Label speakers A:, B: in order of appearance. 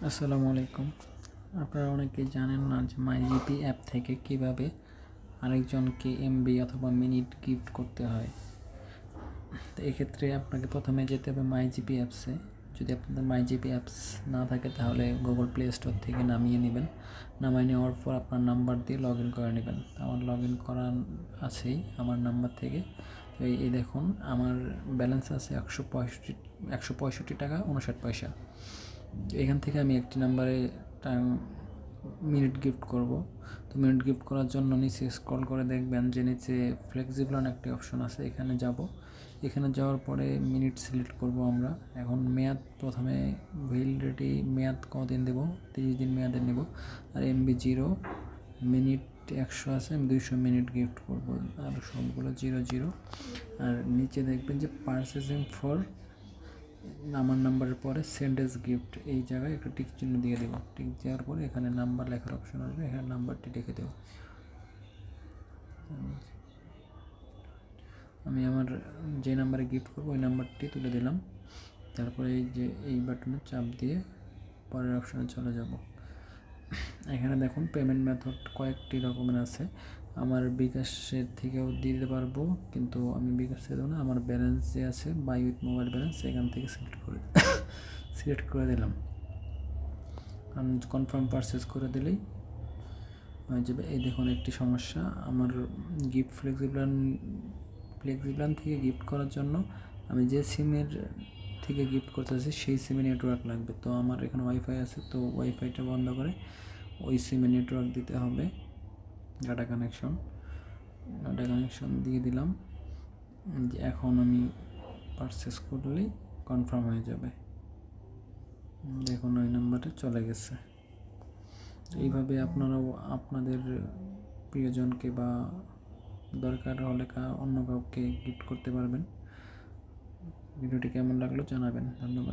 A: আসসালামু আলাইকুম। আপনারা অনেকেই জানেন না যে মাইজিপি অ্যাপ থেকে কিভাবে আরেকজনকে এমবি অথবা মিনিট গিফট করতে হয়। তো এক্ষেত্রে আপনাকে প্রথমে যেতে হবে মাইজিপি অ্যাপসে। যদি আপনাদের মাইজিপি অ্যাপস না থাকে তাহলে গুগল প্লে স্টোর থেকে নামিয়ে নেবেন। নামিয়ে নেওয়ার পর আপনার নাম্বার দিয়ে লগ ইন করে নেবেন। আমার লগ ইন করা আছেই আমার নাম্বার থেকে। তো এই দেখুন আমার ব্যালেন্স আছে 165 টাকা 59 পয়সা। এখান থেকে আমি একটি নাম্বারে মিনিট গিফট করব। তো মিনিট গিফট করার জন্য নিচে স্ক্রল করে দেখবেন যে নিচে ফ্লেক্সিবল একটি অপশন আছে, এখানে যাব। এখানে যাওয়ার পরে মিনিট সিলেক্ট করব আমরা। এখন মেয়াদ প্রথমে ভ্যালিডিটি মেয়াদ কতদিন দেব, 30 দিন মেয়াদের নেব। আর এমবি 0, মিনিট 100 আছে, আমি 200 মিনিট গিফট করব। আর সবগুলো 0 আর নিচে দেখবেন যে পারচেজিং ফর আমার নাম্বারের পরে সেন্ড এজ গিফট, এই জায়গায় একটু টিক চিহ্ন দিয়ে দেবো। টিক দেওয়ার পরে এখানে নাম্বার লেখার অপশন আসবে, এখানে নাম্বারটি লিখে দেবো। আমি আমার যে নাম্বারে গিফট করবো ওই নাম্বারটি তুলে দিলাম। তারপরে এই যে এই বাটনে চাপ দিয়ে পরের অপশনে চলে যাব। এখানে দেখুন পেমেন্ট মেথড কয়েকটি রকমের আছে। আমার বিকাশের থেকেও দিতে পারবো, কিন্তু আমি বিকাশ থেকে দেবো না। আমার ব্যালেন্স যে আছে বাই উইথ মোবাইল ব্যালেন্স, এখান থেকে সিলেক্ট করে দিলাম। কনফার্ম পারচেস করে দিলেই হয়ে যাবে। এই দেখুন একটি সমস্যা, আমার গিফট ফ্লেক্সিপ্ল্যান থেকে গিফট করার জন্য আমি যে সিমের থেকে গিফট করতেছি সেই সিমে নেটওয়ার্ক লাগবে। তো আমার এখানে ওয়াইফাই আছে, তো ওয়াইফাইটা বন্ধ করে ওই সিমে নেটওয়ার্ক দিতে হবে। ডাটা কানেকশন দিয়ে দিলাম। এখন আমি পারচেস করলেই কনফার্ম হয়ে যাবে। দেখুন ওই নাম্বারে চলে গেছে। এইভাবে আপনারাও আপনাদের প্রিয়জনকে বা দরকার হলে অন্য কাউকে গিফট করতে পারবেন। ভিডিওটি কেমন লাগলো জানাবেন। ধন্যবাদ।